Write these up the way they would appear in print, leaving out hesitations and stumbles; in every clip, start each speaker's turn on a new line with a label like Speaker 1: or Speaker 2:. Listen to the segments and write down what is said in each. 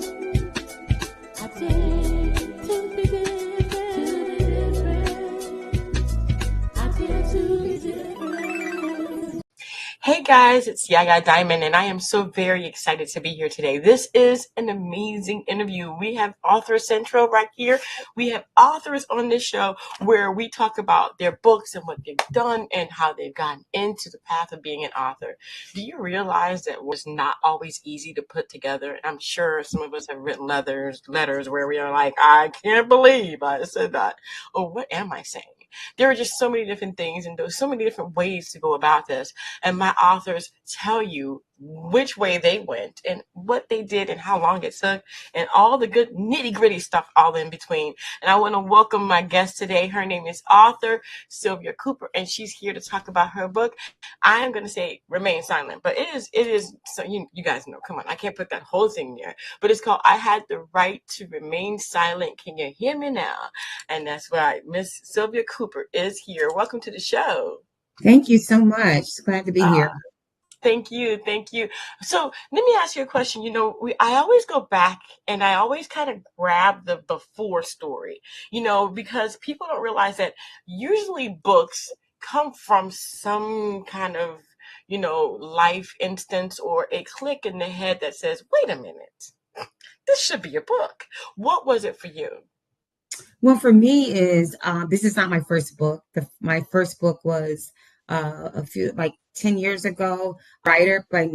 Speaker 1: I dare to be different. I dare to be different.
Speaker 2: Hey guys, it's Yaya Diamond, and I am so very excited to be here today. This is an amazing interview. We have Author Central right here. We have authors on this show where we talk about their books and what they've done and how they've gotten into the path of being an author. Do you realize that it's not always easy to put together? I'm sure some of us have written letters where we are like, I can't believe I said that. Or what am I saying? There are just so many different things and there's so many different ways to go about this. And my authors tell you which way they went and what they did and how long it took and all the good nitty-gritty stuff all in between. And I want to welcome my guest today. Her name is author Silvia Cooper, and she's here to talk about her book. I am going to say remain silent, but it is so you guys know, come on, I can't put that whole thing there, but it's called I Had the Right to Remain Silent. Can you hear me now? And that's right, Miss Silvia Cooper is here. Welcome to the show.
Speaker 3: Thank you so much. Glad to be here.
Speaker 2: Thank you. So let me ask you a question. I always go back and I always kind of grab the before story, because people don't realize that usually books come from some kind of, life instance or a click in the head that says, wait a minute, this should be a book. What was it for you?
Speaker 3: Well, for me this is not my first book. My first book was a few, like 10 years ago, writer by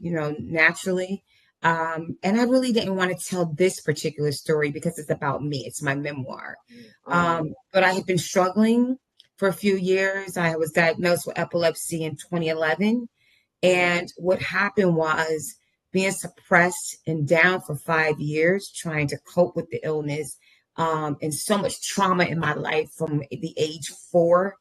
Speaker 3: naturally. And I really didn't want to tell this particular story because it's about me. It's my memoir. But I had been struggling for a few years. I was diagnosed with epilepsy in 2011. And what happened was being suppressed and down for 5 years, trying to cope with the illness, and so much trauma in my life from the age 4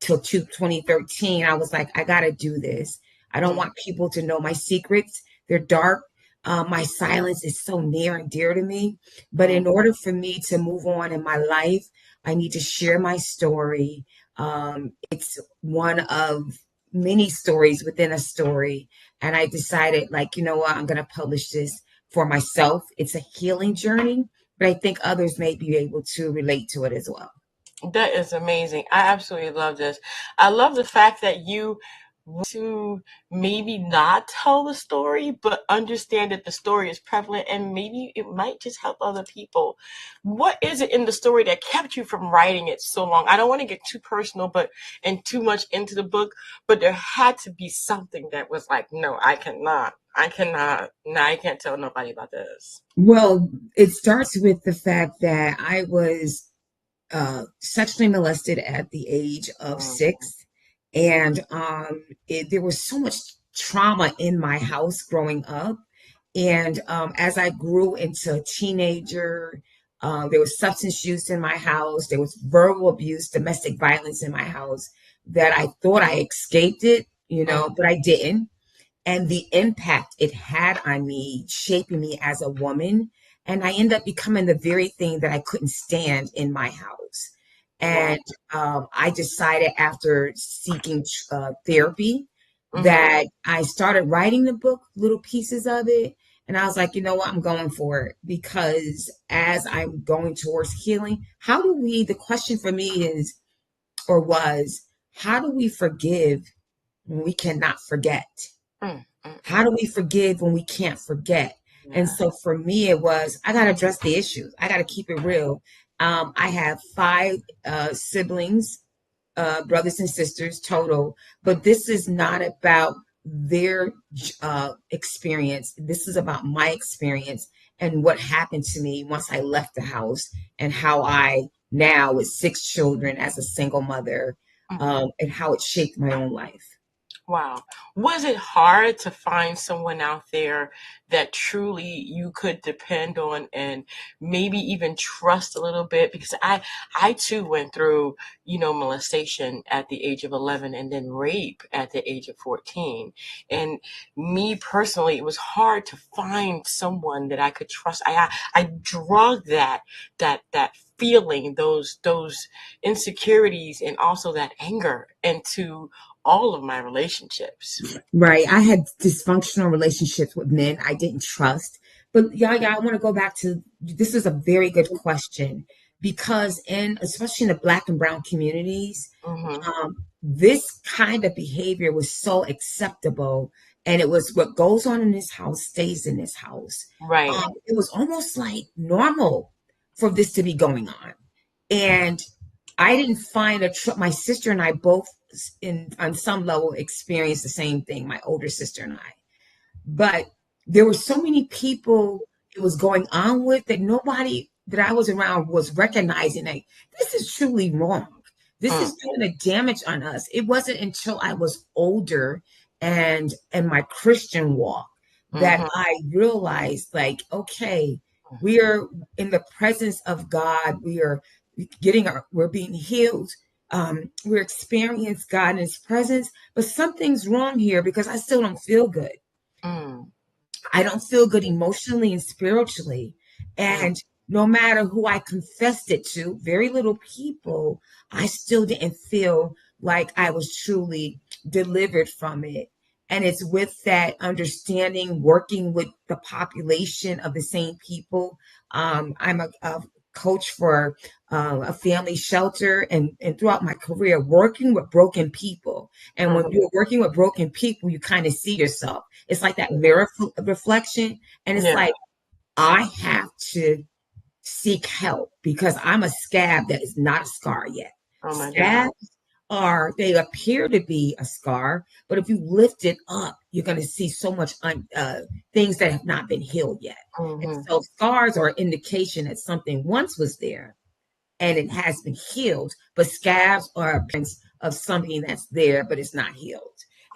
Speaker 3: till 2013. I was like, I got to do this. I don't want people to know my secrets. They're dark. My silence is so near and dear to me. But in order for me to move on in my life, I need to share my story. It's one of many stories within a story. And I decided, you know what, I'm going to publish this for myself. It's a healing journey, but I think others may be able to relate to it as well.
Speaker 2: That is amazing. I absolutely love this. I love the fact that you want to maybe not tell the story, but understand that the story is prevalent and maybe it might just help other people. What is it in the story that kept you from writing it so long? I don't want to get too personal and too much into the book, but there had to be something that was like, no, I cannot. No, I can't tell nobody about this.
Speaker 3: Well, it starts with the fact that I was sexually molested at the age of 6. And there was so much trauma in my house growing up. And as I grew into a teenager, there was substance use in my house. There was verbal abuse, domestic violence in my house that I thought I escaped it, but I didn't. And the impact it had on me, shaping me as a woman. And I ended up becoming the very thing that I couldn't stand in my house. And I decided after seeking therapy that I started writing the book, little pieces of it. And I was like, you know what, I'm going for it. Because as I'm going towards healing, the question for me was, how do we forgive when we cannot forget? How do we forgive when we can't forget? And so for me, it was, I got to address the issues. I got to keep it real. I have 5 siblings, brothers and sisters total, but this is not about their experience. This is about my experience and what happened to me once I left the house and how I now with 6 children as a single mother, and how it shaped my own life.
Speaker 2: Wow. Was it hard to find someone out there that truly you could depend on and maybe even trust a little bit? Because I too went through, molestation at the age of 11 and then rape at the age of 14. And me personally, it was hard to find someone that I could trust. I drugged that feeling, those insecurities and also that anger into all of my relationships.
Speaker 3: Right. I had dysfunctional relationships with men I didn't trust But yeah, I want to go back to this is a very good question because especially in the Black and Brown communities,
Speaker 2: Mm-hmm.
Speaker 3: this kind of behavior was so acceptable, and it was what goes on in this house stays in this house.
Speaker 2: Right.
Speaker 3: It was almost like normal for this to be going on, and I didn't find my sister and I both in on some level experienced the same thing. My older sister and I. But there were so many people it was going on with that nobody that I was around was recognizing that this is truly wrong. This
Speaker 2: Mm,
Speaker 3: is doing a damage on us. It wasn't until I was older and my Christian walk that
Speaker 2: mm-hmm.
Speaker 3: I realized, like, okay, we are in the presence of God. We are we're being healed. We're experiencing God in His presence, but something's wrong here because I still don't feel good.
Speaker 2: Mm,
Speaker 3: I don't feel good emotionally and spiritually.
Speaker 2: mm,
Speaker 3: And no matter who I confessed it to, very little people, I still didn't feel like I was truly delivered from it. And it's with that understanding, working with the population of the same people. I'm a coach for a family shelter, and throughout my career, working with broken people. And when
Speaker 2: mm-hmm.
Speaker 3: you're working with broken people, you kind of see yourself. It's like that mirror reflection. And it's
Speaker 2: Yeah.
Speaker 3: like, I have to seek help because I'm a scab that is not a scar yet.
Speaker 2: Oh my God.
Speaker 3: Scabs they appear to be a scar, but if you lift it up, you're going to see so much things that have not been healed yet. And
Speaker 2: Mm-hmm.
Speaker 3: so scars are an indication that something once was there and it has been healed, but scabs are appearance of something that's there, but it's not healed.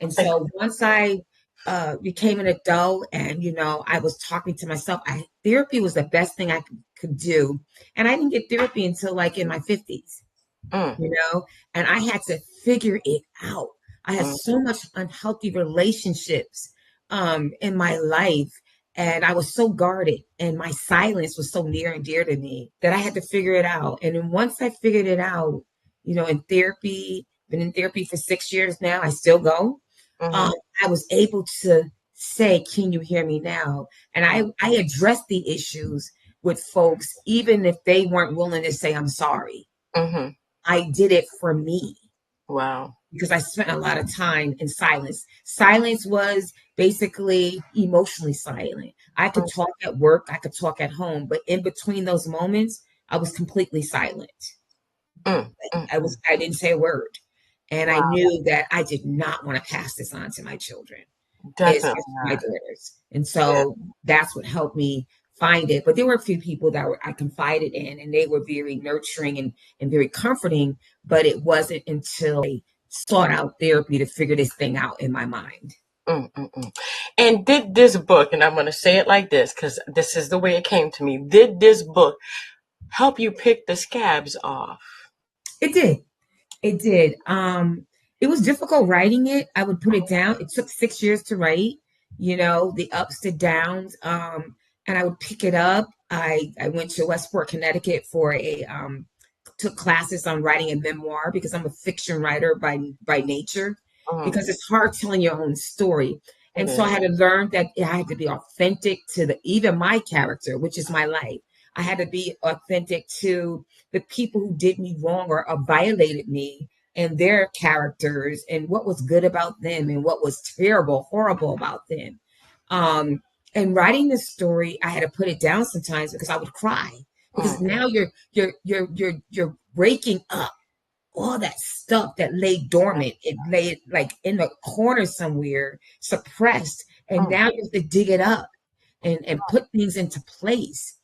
Speaker 3: And so once I became an adult and, I was talking to myself, therapy was the best thing I could do. And I didn't get therapy until like in my 50s,
Speaker 2: Mm,
Speaker 3: and I had to figure it out. I had
Speaker 2: mm,
Speaker 3: so much unhealthy relationships in my life, and I was so guarded, and my silence was so near and dear to me that I had to figure it out. And then once I figured it out, in therapy, been in therapy for 6 years now, I still go.
Speaker 2: mm-hmm.
Speaker 3: Um, I was able to say, "Can you hear me now?" And I addressed the issues with folks, even if they weren't willing to say, "I'm sorry."
Speaker 2: Mm-hmm.
Speaker 3: I did it for me
Speaker 2: Wow.
Speaker 3: because I spent a lot of time in silence. Silence was basically emotionally silent. I could talk at work, I could talk at home, but in between those moments, I was completely silent.
Speaker 2: Mm, mm, mm.
Speaker 3: I didn't say a word. And I
Speaker 2: Wow.
Speaker 3: knew that I did not want to pass this on to my children,
Speaker 2: Definitely
Speaker 3: especially my
Speaker 2: not.
Speaker 3: daughters. And
Speaker 2: Yeah.
Speaker 3: so that's what helped me find it. But there were a few people that I confided in, and they were very nurturing and very comforting. But it wasn't until I sought out therapy to figure this thing out in my mind.
Speaker 2: Mm, mm, mm. And did this book, and I'm going to say it like this because this is the way it came to me. Did this book help you pick the scabs off?
Speaker 3: It did. It did. It was difficult writing it. I would put it down. It took 6 years to write, the ups to downs. And I would pick it up. I went to Westport, Connecticut for took classes on writing a memoir because I'm a fiction writer by nature,
Speaker 2: Mm,
Speaker 3: because it's hard telling your own story.
Speaker 2: it
Speaker 3: And so I
Speaker 2: is.
Speaker 3: had to learn that I had to be authentic to even my character, which is my life. I had to be authentic to the people who did me wrong or violated me and their characters and what was good about them and what was terrible, horrible about them. Um, and writing this story, I had to put it down sometimes because I would cry because
Speaker 2: Mm,
Speaker 3: now you're breaking up all that stuff that lay dormant. It lay like in the corner somewhere, suppressed, and
Speaker 2: mm,
Speaker 3: now you have to dig it up and put things into place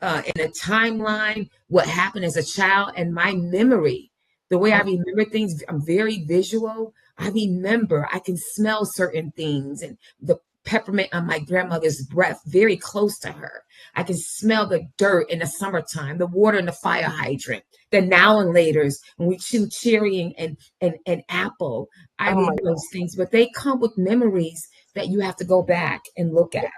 Speaker 3: in a timeline, what happened as a child, and my memory, the way I
Speaker 2: mm,
Speaker 3: remember things. I'm very visual. I remember, I can smell certain things, and the peppermint on my grandmother's breath very close to her. I can smell the dirt in the summertime, the water in the fire hydrant, the now and laters when we chew cherry and apple. I
Speaker 2: oh my
Speaker 3: remember those things, but they come with memories that you have to go back and look at.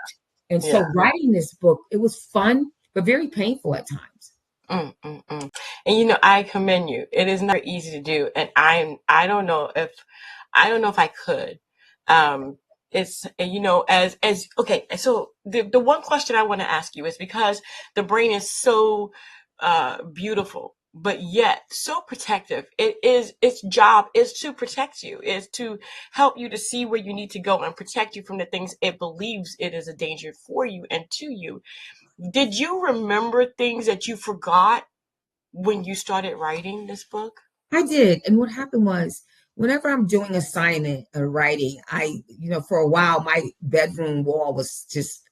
Speaker 3: And
Speaker 2: yeah.
Speaker 3: so writing this book, it was fun, but very painful at times.
Speaker 2: Mm, mm, mm. And I commend you. It is not easy to do, and I don't know if I could. Um, It's, you know, as okay, so the one question I want to ask you is, because the brain is so beautiful, but yet so protective. Its job is to protect you, is to help you to see where you need to go and protect you from the things it believes it is a danger for you and to you. Did you remember things that you forgot when you started writing this book?
Speaker 3: I did. And what happened was, whenever I'm doing assignment or writing, for a while, my bedroom wall was just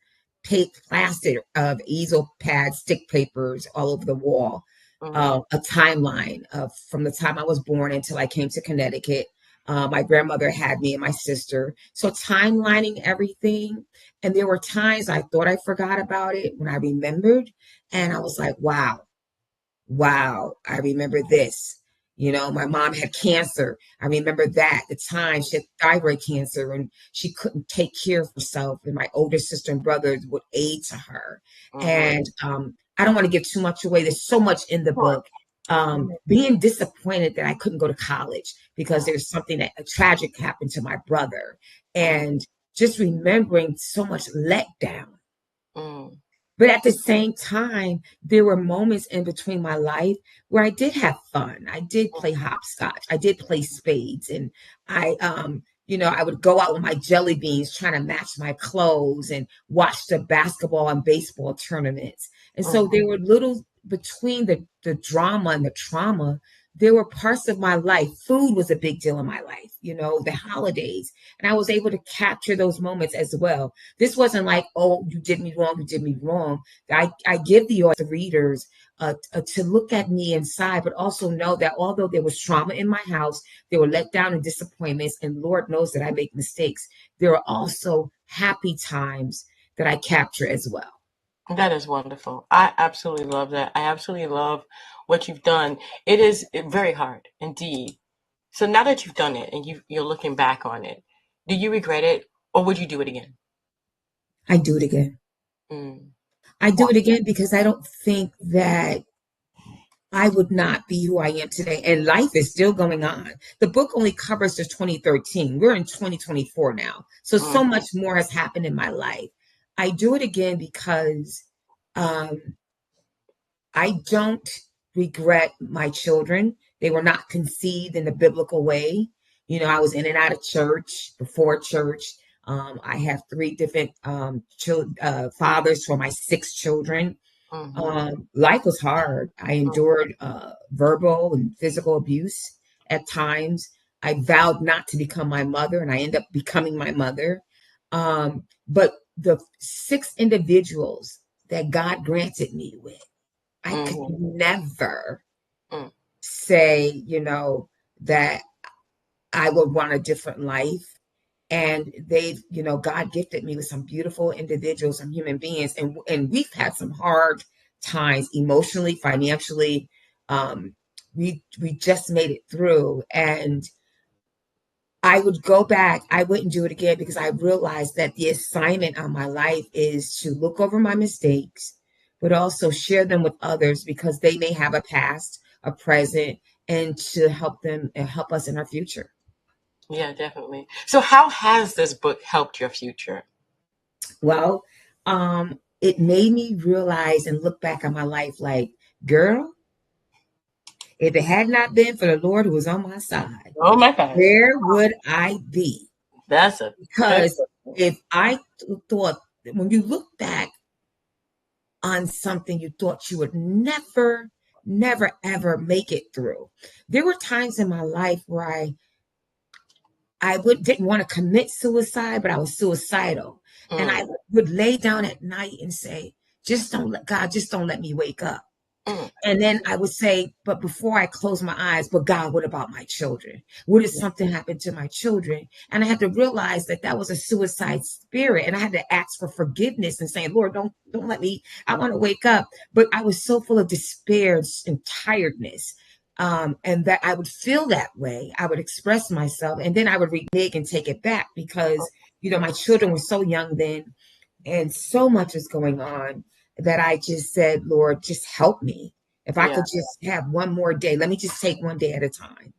Speaker 3: plastered of easel pads, stick papers all over the wall.
Speaker 2: Mm-hmm.
Speaker 3: A timeline of from the time I was born until I came to Connecticut. My grandmother had me and my sister. So timelining everything. And there were times I thought I forgot about it when I remembered. And I was like, wow, I remember this. You know, my mom had cancer. I remember that. The time she had thyroid cancer and she couldn't take care of herself. And my older sister and brothers would aid to her.
Speaker 2: Mm-hmm.
Speaker 3: And I don't want to give too much away. There's so much in the
Speaker 2: Sure.
Speaker 3: book. Being disappointed that I couldn't go to college because there's something that a tragic happened to my brother. And just remembering so much letdown.
Speaker 2: Mm-hmm.
Speaker 3: But at the same time, there were moments in between my life where I did have fun. I did play hopscotch. I did play spades. And I would go out with my jelly beans trying to match my clothes and watch the basketball and baseball tournaments. And so there were little between the drama and the trauma, there were parts of my life. Food was a big deal in my life, the holidays. And I was able to capture those moments as well. This wasn't like, oh, you did me wrong, you did me wrong. I give the readers to look at me inside, but also know that although there was trauma in my house, there were letdown and disappointments, and Lord knows that I make mistakes, there are also happy times that I capture as well.
Speaker 2: That is wonderful. I absolutely love that. I absolutely love what you've done. It is very hard indeed. So now that you've done it and you're looking back on it, do you regret it, or would you do it again?
Speaker 3: I do it again.
Speaker 2: Mm.
Speaker 3: I do it again because I don't think that I would not be who I am today. And life is still going on. The book only covers the 2013. We're in 2024 now. So
Speaker 2: Mm.
Speaker 3: much more has happened in my life. I do it again because um, I don't regret my children. They were not conceived in the biblical way. I was in and out of church, before church. I have three different fathers for my six children.
Speaker 2: Mm-hmm.
Speaker 3: Life was hard. I endured verbal and physical abuse at times. I vowed not to become my mother, and I ended up becoming my mother. But the six individuals that God granted me with, I could
Speaker 2: Mm-hmm.
Speaker 3: never
Speaker 2: Mm.
Speaker 3: say, that I would want a different life. And God gifted me with some beautiful individuals, some human beings, and we've had some hard times emotionally, financially. Um, we just made it through, and I would go back. I wouldn't do it again because I realized that the assignment on my life is to look over my mistakes, but also share them with others because they may have a past, a present, and to help them and help us in our future.
Speaker 2: Yeah, definitely. So how has this book helped your future?
Speaker 3: Well, it made me realize and look back on my life like, girl, if it had not been for the Lord who was on my side,
Speaker 2: Oh my gosh.
Speaker 3: where would I be?
Speaker 2: That's a good
Speaker 3: Because if I thought, when you look back on something you thought you would never, never, ever make it through, there were times in my life where didn't want to commit suicide, but I was suicidal. And I
Speaker 2: mm,
Speaker 3: would lay down at night and say, just don't let me wake up.
Speaker 2: mm.
Speaker 3: And then I would say, but before I close my eyes, but God, what about my children? What if something happened to my children? And I had to realize that that was a suicide spirit. And I had to ask for forgiveness and saying, Lord, don't let me, I want to wake up. But I was so full of despair and tiredness. And that I would feel that way. I would express myself and then I would renege and take it back because, my children were so young then and so much is going on that I just said, Lord, just help me. If I
Speaker 2: Yeah.
Speaker 3: could just have one more day, let me just take one day at a time.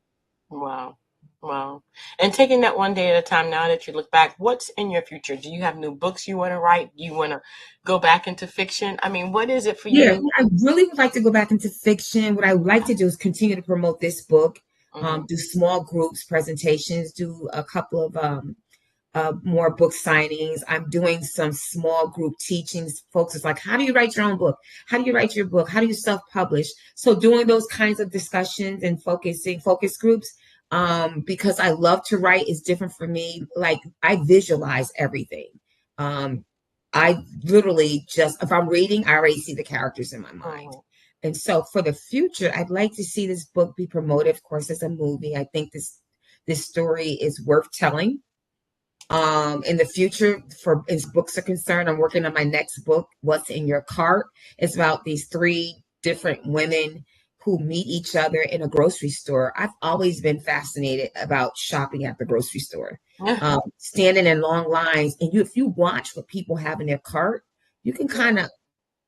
Speaker 2: Wow. Wow. And taking that one day at a time, now that you look back, what's in your future? Do you have new books you want to write? Do you want to go back into fiction? I mean, what is it for
Speaker 3: Yeah,
Speaker 2: you?
Speaker 3: I really would like to go back into fiction. What I would like to do is continue to promote this book,
Speaker 2: Hmm.
Speaker 3: do small groups, presentations, do a couple of more book signings. I'm doing some small group teachings. Folks, it's like, how do you write your own book? How do you write your book? How do you self-publish? So doing those kinds of discussions and focus groups, because I love to write is different for me. Like I visualize everything. Um, I literally just, if I'm reading, I already see the characters in my mind.
Speaker 2: Hmm.
Speaker 3: And so for the future, I'd like to see this book be promoted, of course, as a movie. I think this story is worth telling. In the future, for as books are concerned, I'm working on my next book, What's in Your Cart. It's about these three different women who meet each other in a grocery store. I've always been fascinated about shopping at the grocery store, standing in long lines. And if you watch what people have in their cart, you can kind of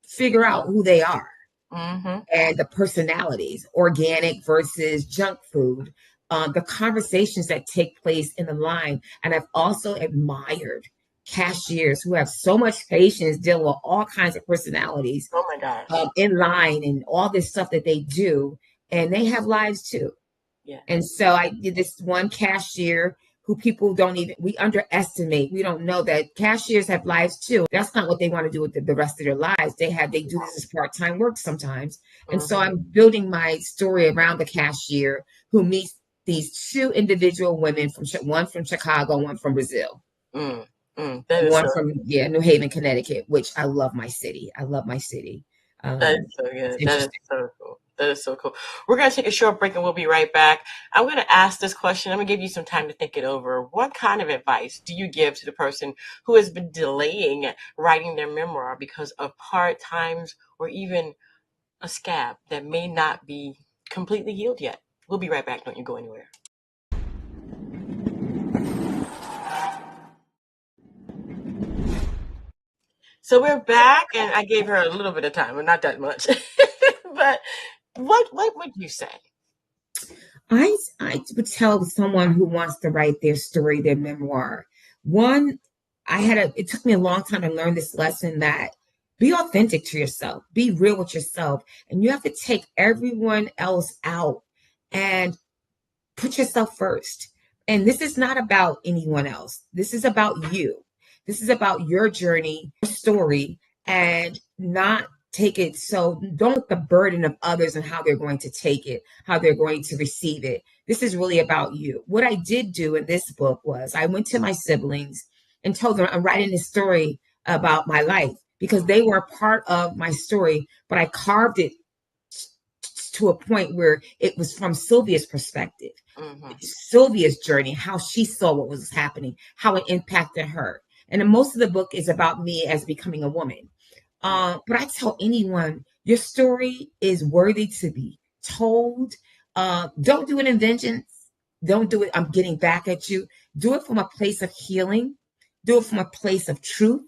Speaker 3: figure out who they are
Speaker 2: Hmm.
Speaker 3: and the personalities, organic versus junk food, the conversations that take place in the line. And I've also admired cashiers who have so much patience dealing with all kinds of personalities
Speaker 2: Oh my gosh.
Speaker 3: in line and all this stuff that they do. And they have lives too.
Speaker 2: Yeah.
Speaker 3: And so I did this one cashier who people don't even, we underestimate. We don't know that cashiers have lives too. That's not what they want to do with the rest of their lives. They do this as part-time work sometimes. And so
Speaker 2: Hmm.
Speaker 3: I'm building my story around the cashier who meets these two individual women one from Chicago, one from Brazil,
Speaker 2: Mm. That is
Speaker 3: one
Speaker 2: so.
Speaker 3: from, yeah, New Haven, Connecticut, which I love my city. I love my city.
Speaker 2: That is so
Speaker 3: It's
Speaker 2: good. That is
Speaker 3: interesting.
Speaker 2: so cool. That is so cool. We're going to take a short break and we'll be right back. I'm going to ask this question. I'm going to give you some time to think it over. What kind of advice do you give to the person who has been delaying writing their memoir because of hard times or even a scab that may not be completely healed yet? We'll be right back. Don't you go anywhere. So we're back, and I gave her a little bit of time, but not that much. But what would you say?
Speaker 3: I would tell someone who wants to write their story, their memoir. One, it took me a long time to learn this lesson that be authentic to yourself, be real with yourself, and you have to take everyone else out and put yourself first. And this is not about anyone else. This is about you. This is about your journey, your story, and not take it. So don't the burden of others and how they're going to take it, how they're going to receive it. This is really about you. What I did do in this book was I went to my siblings and told them I'm writing this story about my life because they were a part of my story, but I carved it to a point where it was from Sylvia's perspective,
Speaker 2: Hmm.
Speaker 3: Sylvia's journey, how she saw what was happening, how it impacted her. And then most of the book is about me as becoming a woman. But I tell anyone, your story is worthy to be told. Don't do it in vengeance. Don't do it, I'm getting back at you. Do it from a place of healing. Do it from a place of truth.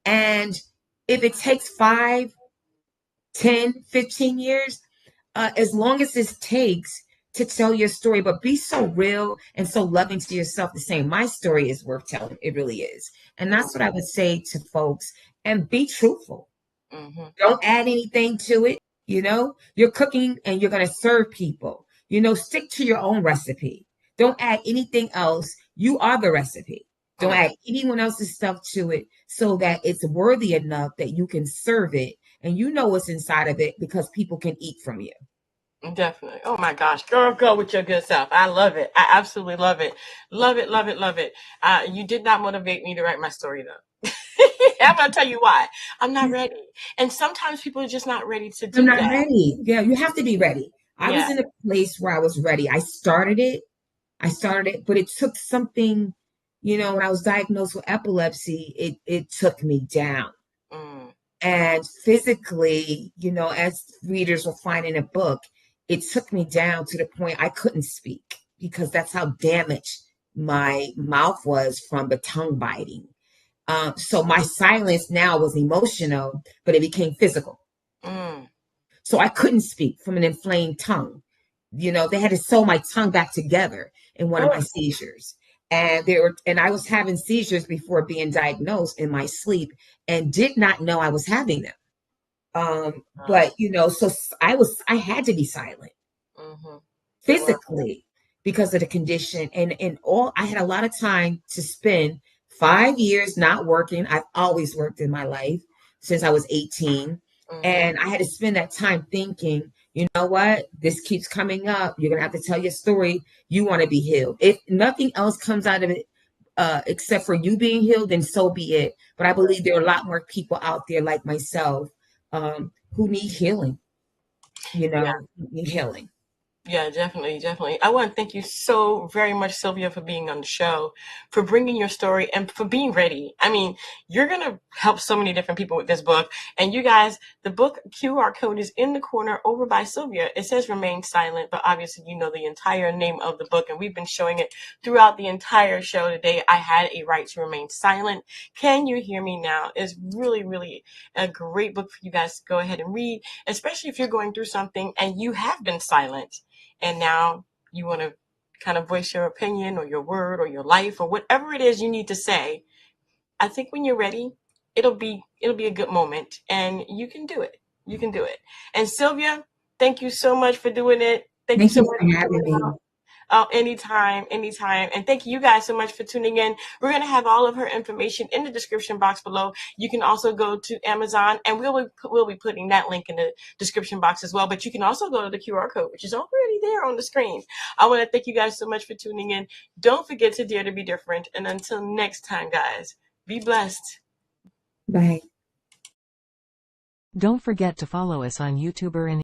Speaker 3: And if it takes 5, 10, 15 years, as long as it takes to tell your story, but be so real and so loving to yourself the same. My story is worth telling. It really is. And that's what I would say to folks. And be truthful.
Speaker 2: Hmm.
Speaker 3: Don't add anything to it. You're cooking and you're going to serve people. Stick to your own recipe. Don't add anything else. You are the recipe. Don't add anyone else's stuff to it so that it's worthy enough that you can serve it and you know what's inside of it because people can eat from you.
Speaker 2: Definitely. Oh my gosh, girl, go with your good self. I love it. I absolutely love it. Love it, love it, love it. You did not motivate me to write my story though. I'm gonna tell you why. I'm not ready. And sometimes people are just not ready to
Speaker 3: I'm
Speaker 2: do
Speaker 3: not
Speaker 2: that.
Speaker 3: ready. Yeah, you have to be ready. I
Speaker 2: Yeah.
Speaker 3: was in a place where I was ready. I started it, but it took something, when I was diagnosed with epilepsy, it took me down.
Speaker 2: Mm.
Speaker 3: And physically, as readers will find in a book, it took me down to the point I couldn't speak because that's how damaged my mouth was from the tongue biting. So my silence now was emotional, but it became physical.
Speaker 2: Mm.
Speaker 3: So I couldn't speak from an inflamed tongue. They had to sew my tongue back together. in one of my seizures. And I was having seizures before being diagnosed in my sleep and did not know I was having them. But so I had to be silent
Speaker 2: Mm-hmm.
Speaker 3: physically because of the condition, and all I had a lot of time to spend. 5 years not working. I've always worked in my life since I was 18. And I had to spend that time thinking, you know what? This keeps coming up. You're going to have to tell your story. You want to be healed. If nothing else comes out of it, except for you being healed, then so be it. But I believe there are a lot more people out there like myself who need healing, need healing.
Speaker 2: Yeah, definitely, definitely. I want to thank you so very much, Sylvia, for being on the show, for bringing your story, and for being ready. I mean, you're going to help so many different people with this book. And you guys, the book QR code is in the corner over by Sylvia. It says Remain Silent, but obviously you know the entire name of the book, and we've been showing it throughout the entire show today. I Had a Right to Remain Silent. Can you hear me now? It's really, really a great book for you guys to go ahead and read, especially if you're going through something and you have been silent. And now you want to kind of voice your opinion or your word or your life or whatever it is you need to say. I think when you're ready, it'll be a good moment, and you can do it. You can do it. And Sylvia, thank you so much for doing it. Thank you
Speaker 3: Thank
Speaker 2: so
Speaker 3: you
Speaker 2: much
Speaker 3: for
Speaker 2: for
Speaker 3: having
Speaker 2: coming
Speaker 3: me.
Speaker 2: out. Anytime. And thank you guys so much for tuning in. We're going to have all of her information in the description box below. You can also go to Amazon, and we'll be putting that link in the description box as well. But you can also go to the QR code, which is already there on the screen. I want to thank you guys so much for tuning in. Don't forget to dare to be different. And until next time, guys, be blessed.
Speaker 3: Bye.
Speaker 4: Don't forget to follow us on YouTube and